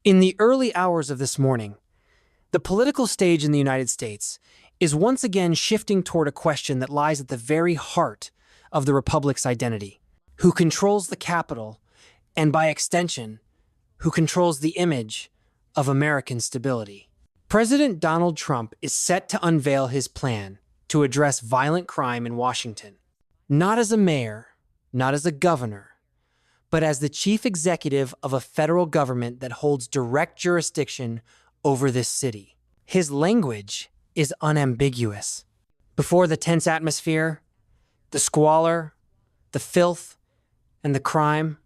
In the early hours of this morning, the political stage in the United States is once again shifting toward a question that lies at the very heart of the republic's identity. Who controls the capital, and by extension, who controls the image of American stability? President Donald Trump is set to unveil his plan to address violent crime in Washington, not as a mayor, not as a governor, but as the chief executive of a federal government that holds direct jurisdiction over this city. His language is unambiguous. Before the tense atmosphere, the squalor, the filth, and the crime,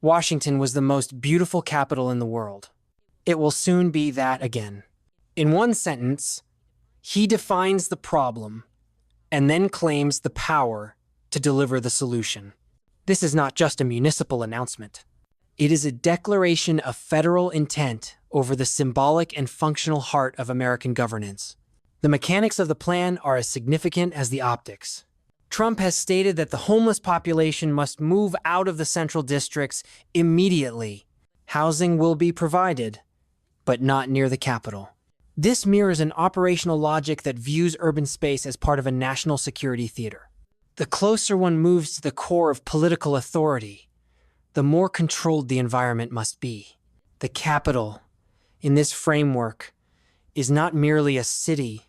Washington was the most beautiful capital in the world. It will soon be that again. In one sentence, he defines the problem and then claims the power to deliver the solution. This is not just a municipal announcement. It is a declaration of federal intent over the symbolic and functional heart of American governance. The mechanics of the plan are as significant as the optics. Trump has stated that the homeless population must move out of the central districts immediately. Housing will be provided, but not near the capital. This mirrors an operational logic that views urban space as part of a national security theater. The closer one moves to the core of political authority, the more controlled the environment must be. The capital, in this framework, is not merely a city,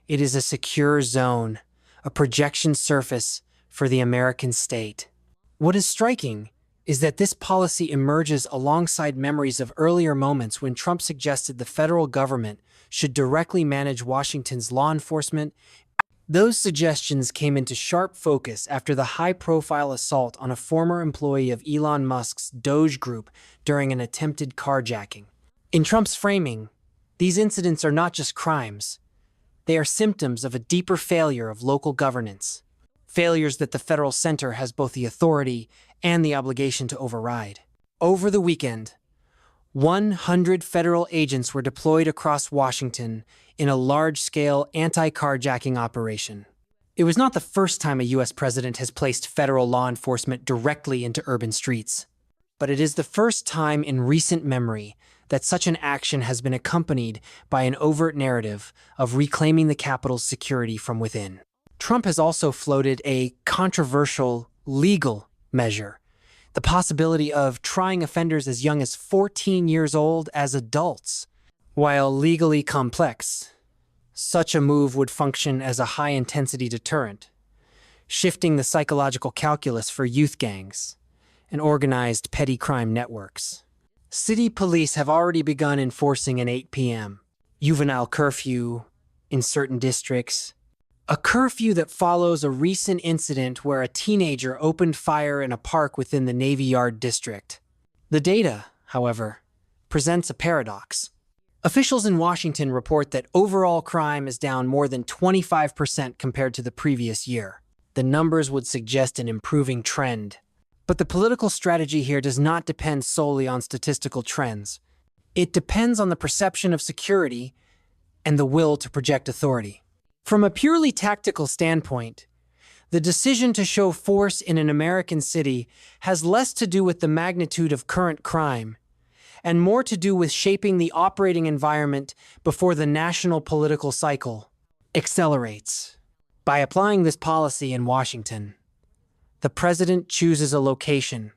it is a secure zone, a projection surface for the American state. What is striking is that this policy emerges alongside memories of earlier moments when Trump suggested the federal government should directly manage Washington's law enforcement. Those suggestions came into sharp focus after the high-profile assault on a former employee of Elon Musk's Doge Group during an attempted carjacking. In Trump's framing, these incidents are not just crimes. They are symptoms of a deeper failure of local governance, failures that the federal center has both the authority and the obligation to override. Over the weekend, 100 federal agents were deployed across Washington in a large-scale anti-carjacking operation. It was not the first time a U.S. president has placed federal law enforcement directly into urban streets, but it is the first time in recent memory that such an action has been accompanied by an overt narrative of reclaiming the capital's security from within. Trump has also floated a controversial legal measure, the possibility of trying offenders as young as 14 years old as adults. While legally complex, such a move would function as a high-intensity deterrent, shifting the psychological calculus for youth gangs and organized petty crime networks. City police have already begun enforcing an 8 p.m. juvenile curfew in certain districts, a curfew that follows a recent incident where a teenager opened fire in a park within the Navy Yard district. The data, however, presents a paradox. Officials in Washington report that overall crime is down more than 25% compared to the previous year. The numbers would suggest an improving trend. But the political strategy here does not depend solely on statistical trends. It depends on the perception of security and the will to project authority. From a purely tactical standpoint, the decision to show force in an American city has less to do with the magnitude of current crime and more to do with shaping the operating environment before the national political cycle accelerates. By applying this policy in Washington, the president chooses a location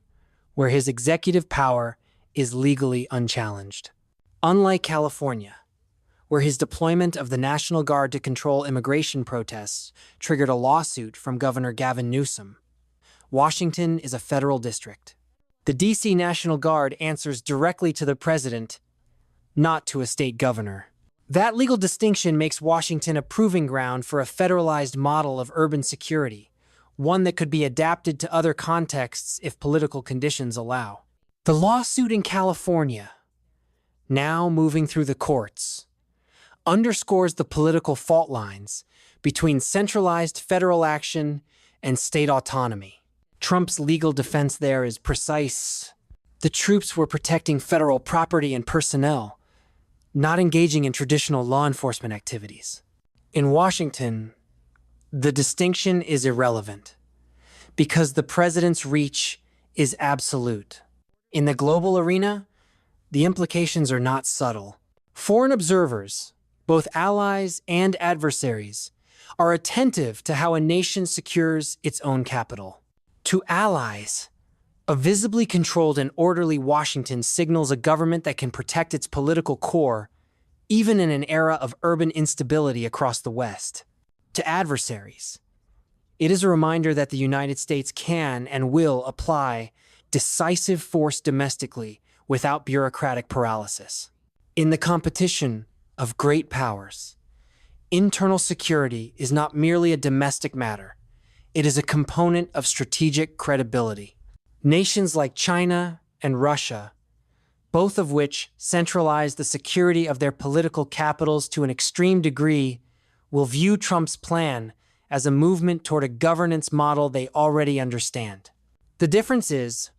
where his executive power is legally unchallenged. Unlike California, where his deployment of the National Guard to control immigration protests triggered a lawsuit from Governor Gavin Newsom, Washington is a federal district. The D.C. National Guard answers directly to the president, not to a state governor. That legal distinction makes Washington a proving ground for a federalized model of urban security, one that could be adapted to other contexts if political conditions allow. The lawsuit in California, now moving through the courts, underscores the political fault lines between centralized federal action and state autonomy. Trump's legal defense there is precise. The troops were protecting federal property and personnel, not engaging in traditional law enforcement activities. In Washington, the distinction is irrelevant because the president's reach is absolute. In the global arena, the implications are not subtle. Foreign observers, both allies and adversaries, are attentive to how a nation secures its own capital. To allies, a visibly controlled and orderly Washington signals a government that can protect its political core, even in an era of urban instability across the West. To adversaries, it is a reminder that the United States can and will apply decisive force domestically without bureaucratic paralysis. In the competition of great powers, internal security is not merely a domestic matter. It is a component of strategic credibility. Nations like China and Russia, both of which centralize the security of their political capitals to an extreme degree, will view Trump's plan as a movement toward a governance model they already understand. The difference is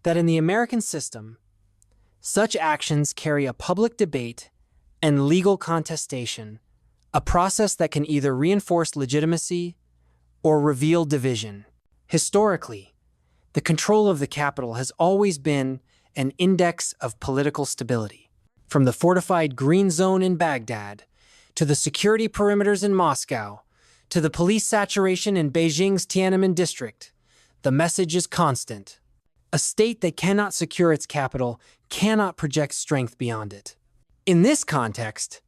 that in the American system, such actions carry a public debate and legal contestation, a process that can either reinforce legitimacy or reveal division. Historically, the control of the capital has always been an index of political stability. From the fortified Green Zone in Baghdad, to the security perimeters in Moscow, to the police saturation in Beijing's Tiananmen district, the message is constant. A state that cannot secure its capital cannot project strength beyond it. In this context,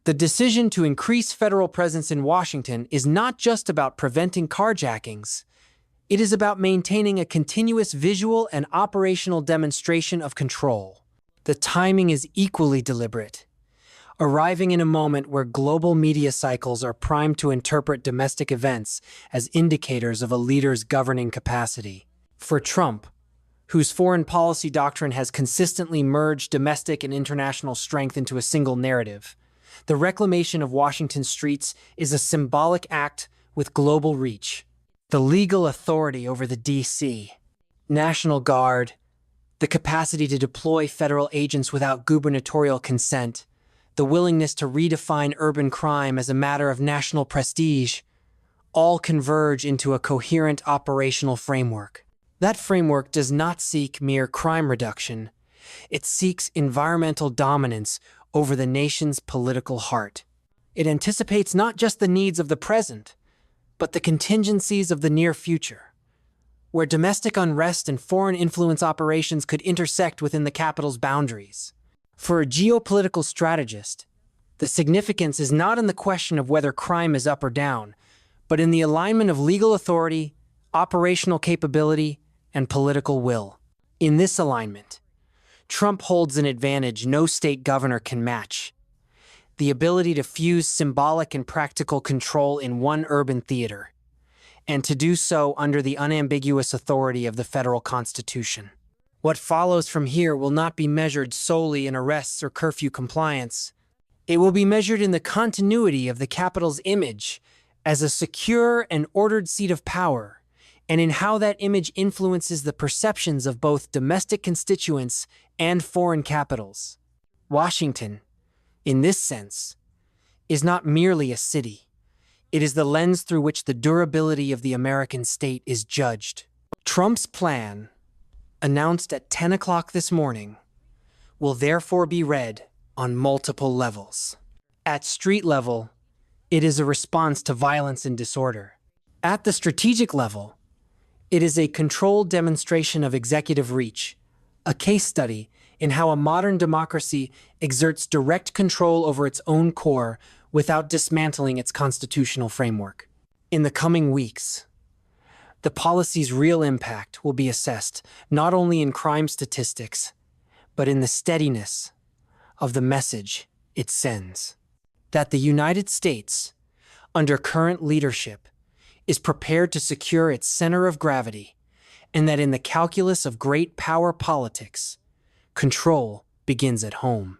the decision to increase federal presence in Washington is not just about preventing carjackings. It is about maintaining a continuous visual and operational demonstration of control. The timing is equally deliberate, arriving in a moment where global media cycles are primed to interpret domestic events as indicators of a leader's governing capacity. For Trump, whose foreign policy doctrine has consistently merged domestic and international strength into a single narrative, the reclamation of Washington streets is a symbolic act with global reach. The legal authority over the D.C. National Guard, the capacity to deploy federal agents without gubernatorial consent, the willingness to redefine urban crime as a matter of national prestige, all converge into a coherent operational framework. That framework does not seek mere crime reduction. It seeks environmental dominance over the nation's political heart. It anticipates not just the needs of the present, but the contingencies of the near future, where domestic unrest and foreign influence operations could intersect within the capital's boundaries. For a geopolitical strategist, the significance is not in the question of whether crime is up or down, but in the alignment of legal authority, operational capability, and political will. In this alignment, Trump holds an advantage no state governor can match: the ability to fuse symbolic and practical control in one urban theater, and to do so under the unambiguous authority of the federal Constitution. What follows from here will not be measured solely in arrests or curfew compliance. It will be measured in the continuity of the capital's image as a secure and ordered seat of power, and in how that image influences the perceptions of both domestic constituents and foreign capitals. Washington, in this sense, is not merely a city. It is the lens through which the durability of the American state is judged. Trump's plan, announced at 10 o'clock this morning, will therefore be read on multiple levels. At street level, it is a response to violence and disorder. At the strategic level, it is a controlled demonstration of executive reach, a case study in how a modern democracy exerts direct control over its own core without dismantling its constitutional framework. In the coming weeks, the policy's real impact will be assessed not only in crime statistics, but in the steadiness of the message it sends. That the United States, under current leadership, is prepared to secure its center of gravity, and that in the calculus of great power politics, control begins at home.